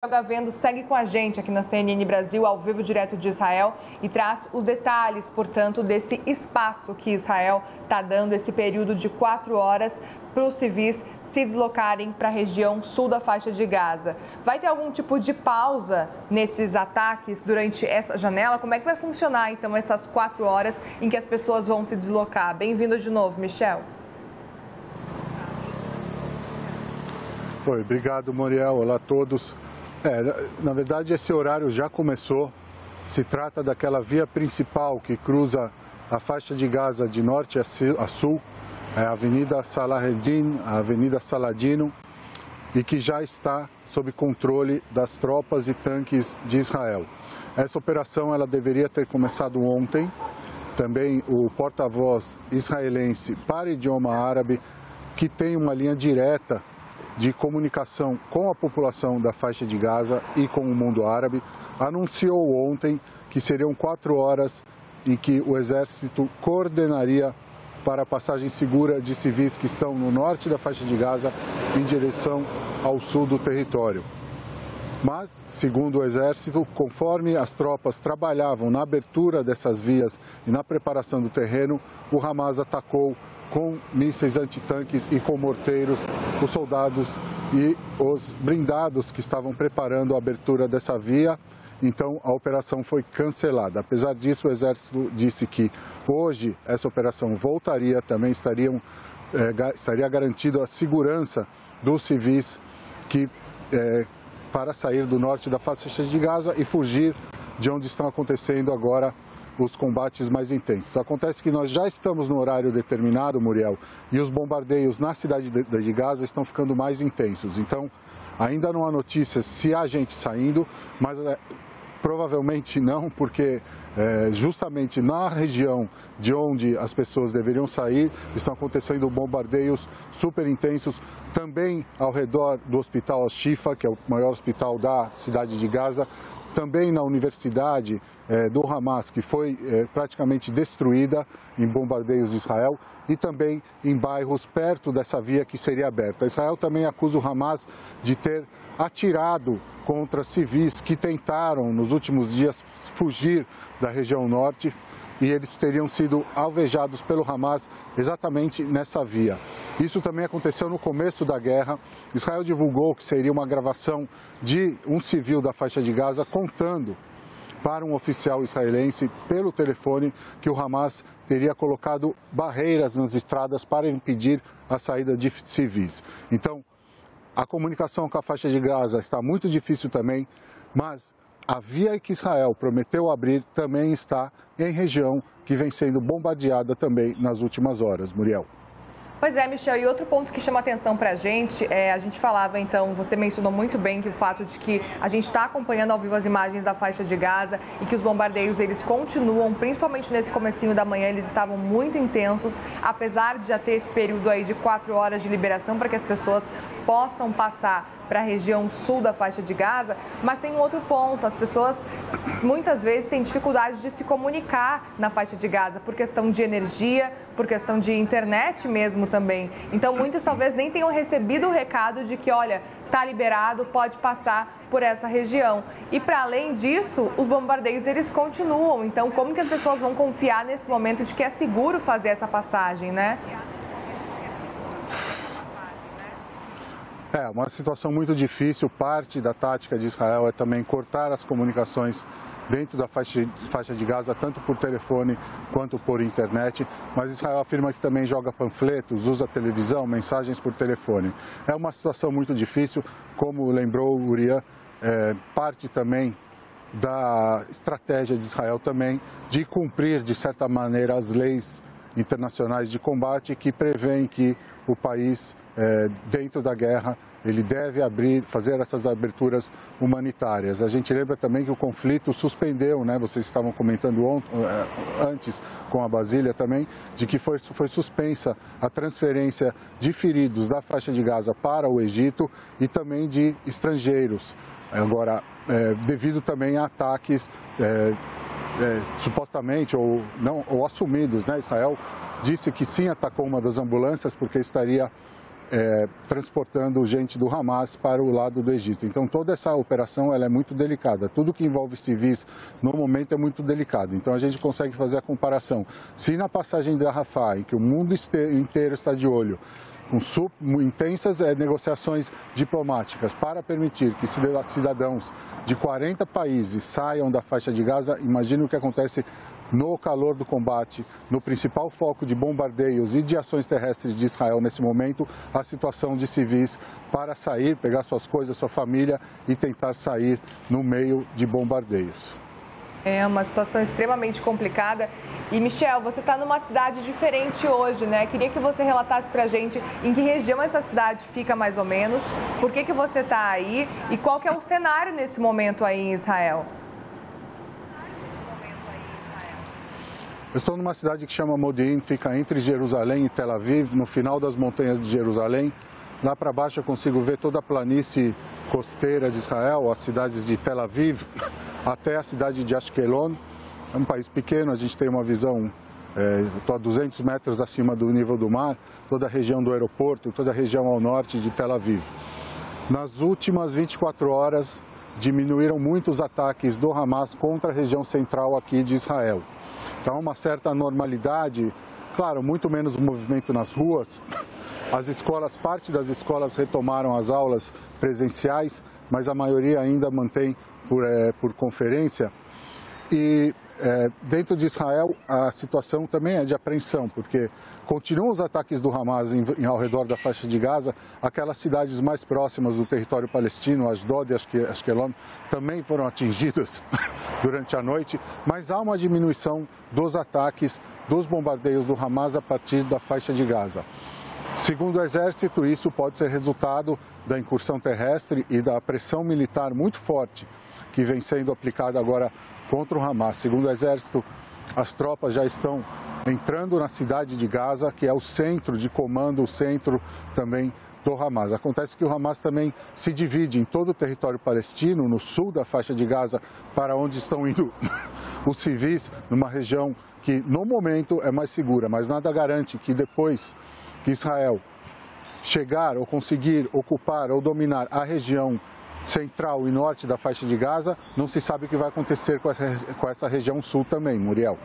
Joga Vendo segue com a gente aqui na CNN Brasil, ao vivo, direto de Israel, e traz os detalhes, portanto, desse espaço que Israel está dando, esse período de 4 horas para os civis se deslocarem para a região sul da faixa de Gaza. Vai ter algum tipo de pausa nesses ataques durante essa janela? Como é que vai funcionar, então, essas 4 horas em que as pessoas vão se deslocar? Bem-vindo de novo, Michel. Obrigado, Moriel. Olá a todos. Na verdade, esse horário já começou. Se trata daquela via principal que cruza a faixa de Gaza de norte a sul, a Avenida Salah Eddin, a Avenida Saladino, e que já está sob controle das tropas e tanques de Israel. Essa operação ela deveria ter começado ontem. Também o porta-voz israelense para idioma árabe, que tem uma linha direta de comunicação com a população da faixa de Gaza e com o mundo árabe, anunciou ontem que seriam 4 horas em que o exército coordenaria para a passagem segura de civis que estão no norte da faixa de Gaza em direção ao sul do território. Mas, segundo o exército, conforme as tropas trabalhavam na abertura dessas vias e na preparação do terreno, o Hamas atacou com mísseis antitanques e com morteiros os soldados e os blindados que estavam preparando a abertura dessa via. Então, a operação foi cancelada. Apesar disso, o Exército disse que hoje essa operação voltaria, também estaria garantido a segurança dos civis para sair do norte da faixa de Gaza e fugir de onde estão acontecendo agora os combates mais intensos. Acontece que nós já estamos no horário determinado, Muriel, e os bombardeios na cidade de Gaza estão ficando mais intensos. Então, ainda não há notícias se há gente saindo, mas provavelmente não, porque justamente na região de onde as pessoas deveriam sair, estão acontecendo bombardeios super intensos, também ao redor do hospital Al-Shifa, que é o maior hospital da cidade de Gaza, também na universidade do Hamas, que foi praticamente destruída em bombardeios de Israel, e também em bairros perto dessa via que seria aberta. Israel também acusa o Hamas de ter atirado contra civis que tentaram, nos últimos dias, fugir da região norte, e eles teriam sido alvejados pelo Hamas exatamente nessa via. Isso também aconteceu no começo da guerra. Israel divulgou que seria uma gravação de um civil da faixa de Gaza contando para um oficial israelense pelo telefone que o Hamas teria colocado barreiras nas estradas para impedir a saída de civis. Então, a comunicação com a faixa de Gaza está muito difícil também, mas a via que Israel prometeu abrir também está em região que vem sendo bombardeada também nas últimas horas, Muriel. Pois é, Michel, e outro ponto que chama atenção para a gente falava, então, você mencionou muito bem que o fato de que a gente está acompanhando ao vivo as imagens da faixa de Gaza e que os bombardeios, eles continuam, principalmente nesse comecinho da manhã, eles estavam muito intensos, apesar de já ter esse período aí de 4 horas de liberação para que as pessoas possam passar para a região sul da faixa de Gaza, mas tem um outro ponto, as pessoas muitas vezes têm dificuldade de se comunicar na faixa de Gaza por questão de energia, por questão de internet mesmo também. Então muitos talvez nem tenham recebido o recado de que, olha, está liberado, pode passar por essa região. E para além disso, os bombardeios eles continuam. Então como que as pessoas vão confiar nesse momento de que é seguro fazer essa passagem, né? É uma situação muito difícil. Parte da tática de Israel é também cortar as comunicações dentro da faixa de Gaza, tanto por telefone quanto por internet. Mas Israel afirma que também joga panfletos, usa televisão, mensagens por telefone. É uma situação muito difícil, como lembrou o Uriah, parte também da estratégia de Israel também de cumprir, de certa maneira, as leis internacionais de combate que prevêem que o país, dentro da guerra, ele deve fazer essas aberturas humanitárias. A gente lembra também que o conflito suspendeu, né? Vocês estavam comentando antes com a Basília também, de que foi suspensa a transferência de feridos da faixa de Gaza para o Egito e também de estrangeiros. Agora, devido também a ataques supostamente ou assumidos, né? Israel disse que sim, atacou uma das ambulâncias porque estaria transportando gente do Hamas para o lado do Egito. Então toda essa operação ela é muito delicada. Tudo que envolve civis no momento é muito delicado. Então a gente consegue fazer a comparação. Se na passagem da Rafah, em que o mundo inteiro está de olho, com intensas negociações diplomáticas para permitir que cidadãos de 40 países saiam da faixa de Gaza, imagine o que acontece no calor do combate, no principal foco de bombardeios e de ações terrestres de Israel nesse momento, a situação de civis para sair, pegar suas coisas, sua família e tentar sair no meio de bombardeios. É uma situação extremamente complicada. E, Michel, você está numa cidade diferente hoje, né? Queria que você relatasse para a gente em que região essa cidade fica mais ou menos, por que você está aí e qual que é o cenário nesse momento aí em Israel. Eu estou numa cidade que chama Modi'in, fica entre Jerusalém e Tel Aviv, no final das montanhas de Jerusalém. Lá para baixo eu consigo ver toda a planície costeira de Israel, as cidades de Tel Aviv até a cidade de Ashkelon. É um país pequeno, a gente tem uma visão, estou a 200 metros acima do nível do mar, toda a região do aeroporto, toda a região ao norte de Tel Aviv. Nas últimas 24 horas, diminuíram muito os ataques do Hamas contra a região central aqui de Israel. Então, uma certa normalidade, claro, muito menos movimento nas ruas. As escolas, parte das escolas retomaram as aulas presenciais, mas a maioria ainda mantém por conferência. E dentro de Israel a situação também é de apreensão, porque continuam os ataques do Hamas ao redor da faixa de Gaza, aquelas cidades mais próximas do território palestino, Ashdod e Ashkelon, também foram atingidas durante a noite, mas há uma diminuição dos ataques, dos bombardeios do Hamas a partir da faixa de Gaza. Segundo o Exército, isso pode ser resultado da incursão terrestre e da pressão militar muito forte que vem sendo aplicada agora contra o Hamas. Segundo o Exército, as tropas já estão entrando na cidade de Gaza, que é o centro de comando, o centro também do Hamas. Acontece que o Hamas também se divide em todo o território palestino, no sul da faixa de Gaza, para onde estão indo os civis, numa região que no momento é mais segura, mas nada garante que depois que Israel chegar ou conseguir ocupar ou dominar a região central e norte da faixa de Gaza, não se sabe o que vai acontecer com essa região sul também, Muriel.